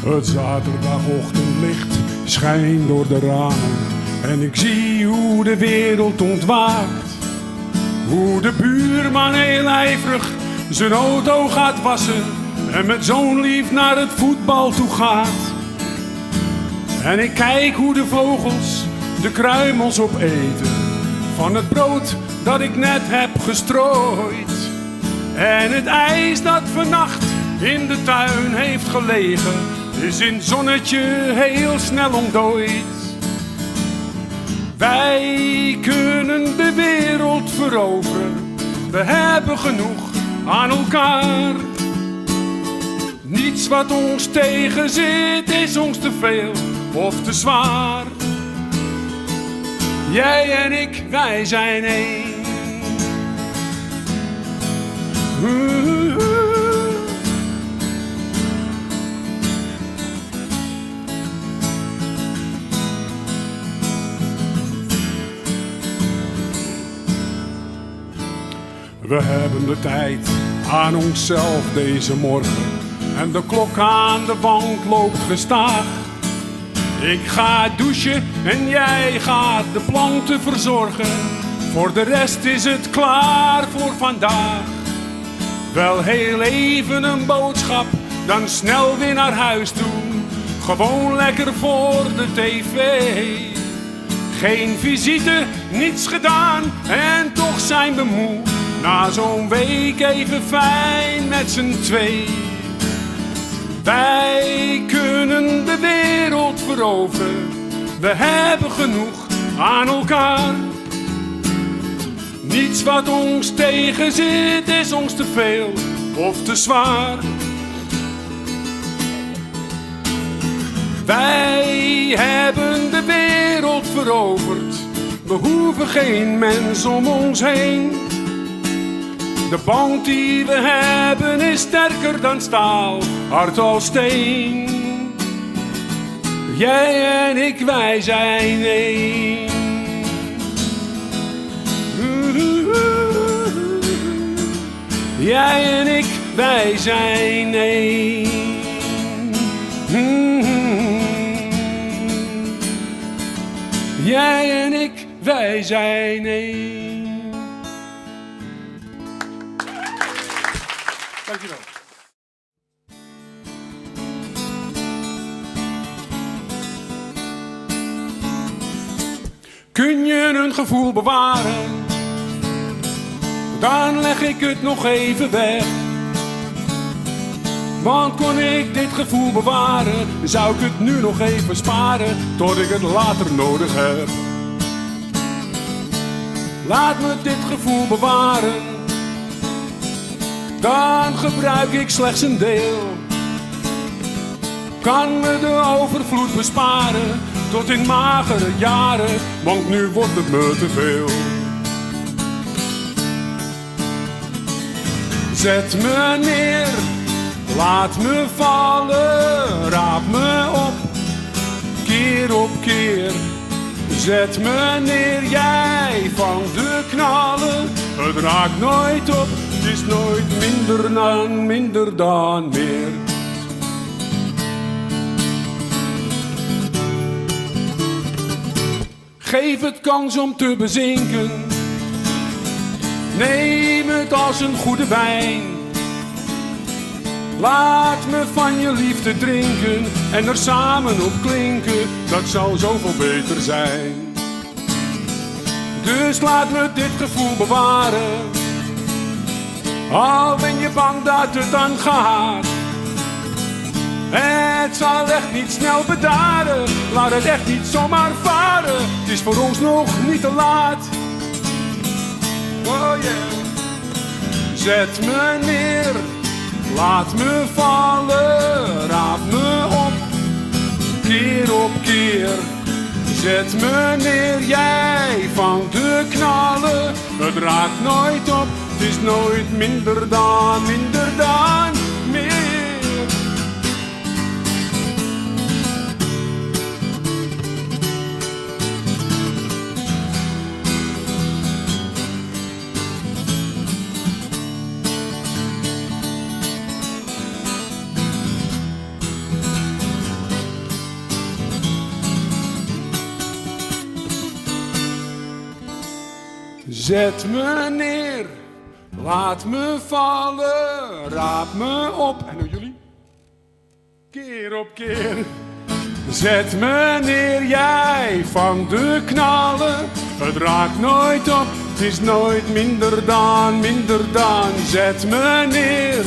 Het zaterdagochtendlicht schijnt door de ramen en ik zie hoe de wereld ontwaakt. Hoe de buurman heel ijverig zijn auto gaat wassen en met zo'n lief naar het voetbal toe gaat. En ik kijk hoe de vogels de kruimels opeten van het brood dat ik net heb gestrooid. En het ijs dat vannacht in de tuin heeft gelegen is in het zonnetje heel snel ontdooid. Wij kunnen de wereld veroveren, we hebben genoeg aan elkaar. Niets wat ons tegenzit is ons te veel of te zwaar. Jij en ik, wij zijn één. We hebben de tijd aan onszelf deze morgen en de klok aan de wand loopt gestaag. Ik ga douchen en jij gaat de planten verzorgen. Voor de rest is het klaar voor vandaag. Wel heel even een boodschap, dan snel weer naar huis toe. Gewoon lekker voor de tv. Geen visite, niets gedaan en toch zijn we moe. Na zo'n week even fijn met z'n twee. Wij kunnen de wereld veroveren, we hebben genoeg aan elkaar. Niets wat ons tegenzit is ons te veel of te zwaar. Wij hebben de wereld veroverd, we hoeven geen mens om ons heen. De band die we hebben is sterker dan staal, hard als steen. Jij en ik, wij zijn één. Jij en ik, wij zijn één. Jij en ik, wij zijn één. Dankjewel. Kun je een gevoel bewaren? Dan leg ik het nog even weg. Want kon ik dit gevoel bewaren, zou ik het nu nog even sparen, tot ik het later nodig heb. Laat me dit gevoel bewaren, dan gebruik ik slechts een deel. Kan me de overvloed besparen, tot in magere jaren, want nu wordt het me te veel. Zet me neer, laat me vallen, raap me op, keer op keer. Zet me neer, jij vangt de knallen, het raakt nooit op, het is nooit minder dan meer. Geef het kans om te bezinken, neem het als een goede wijn. Laat me van je liefde drinken en er samen op klinken, dat zal zoveel beter zijn. Dus laat me dit gevoel bewaren, al ben je bang dat het dan gaat. Het zal echt niet snel bedaren, laat het echt niet zomaar varen. Het is voor ons nog niet te laat. Oh yeah. Zet me neer, laat me vallen, raap me op, keer op keer. Zet me neer, jij vangt de knallen, het raakt nooit op, het is nooit minder dan meer. Zet me neer, laat me vallen, raap me op. En nu jullie? Keer op keer. Zet me neer, jij van de knallen. Het raakt nooit op, het is nooit minder dan, minder dan. Zet me neer,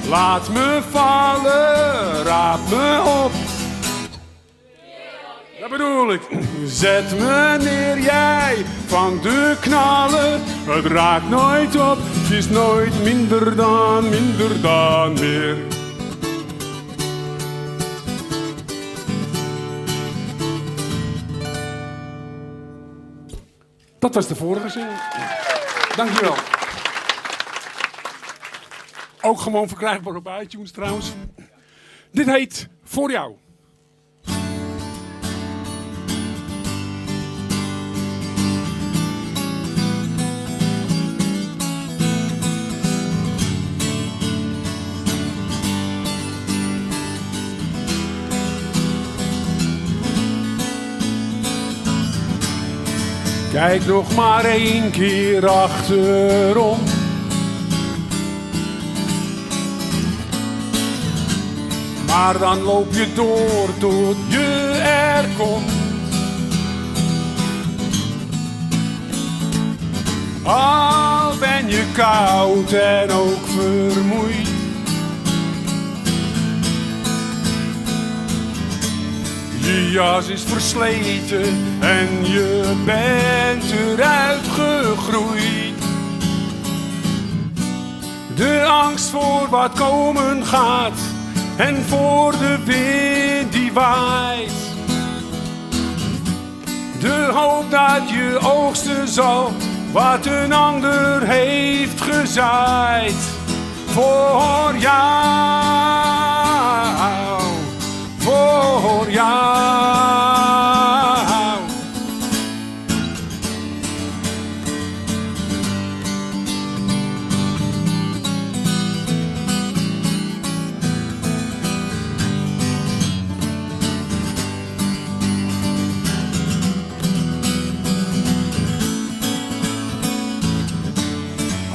laat me vallen, raap me op. Dat bedoel ik. Zet me neer, jij van de knallen. Het raakt nooit op, het is nooit minder dan meer. Dat was de vorige zin. Dankjewel. Ook gewoon verkrijgbaar op iTunes trouwens. Dit heet Voor jou. Kijk nog maar 1 keer achterom. Maar dan loop je door tot je er komt. Al ben je koud en ook vermoeid. Je jas is versleten en je bent eruit gegroeid. De angst voor wat komen gaat en voor de wind die waait. De hoop dat je oogsten zal wat een ander heeft gezaaid. Voor jou, voor jou.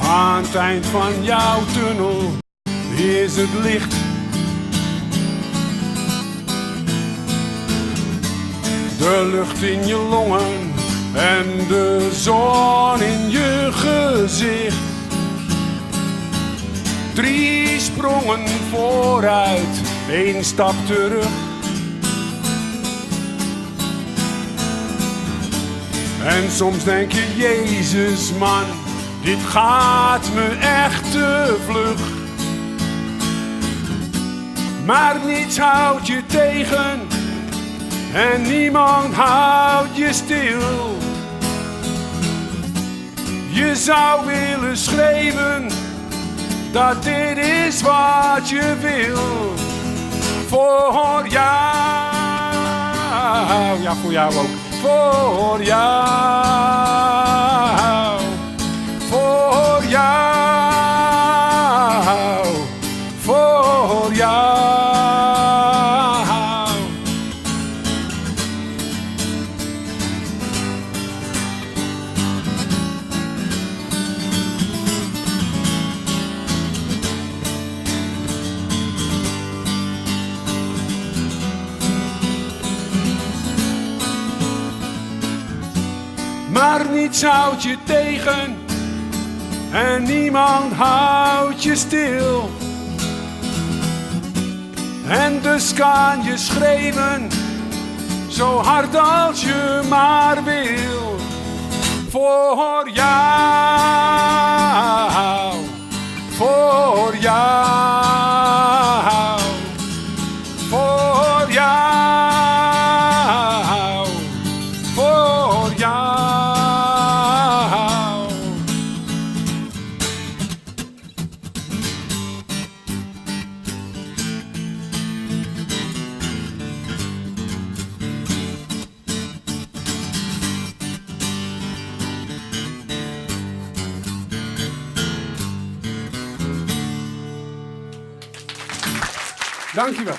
Aan het eind van jouw tunnel is het licht. De lucht in je longen en de zon in je gezicht. 3 sprongen vooruit, 1 stap terug. En soms denk je, Jezus man, dit gaat me echt te vlug. Maar niets houdt je tegen en niemand houdt je stil. Je zou willen schreeuwen dat dit is wat je wil. Voor jou, ja voor jou ook. Voor jou, voor jou, voor jou. Maar niets houdt je tegen en niemand houdt je stil. En dus kan je schreeuwen, zo hard als je maar wil. Voor jou, voor jou, voor jou, voor jou. Dankjewel.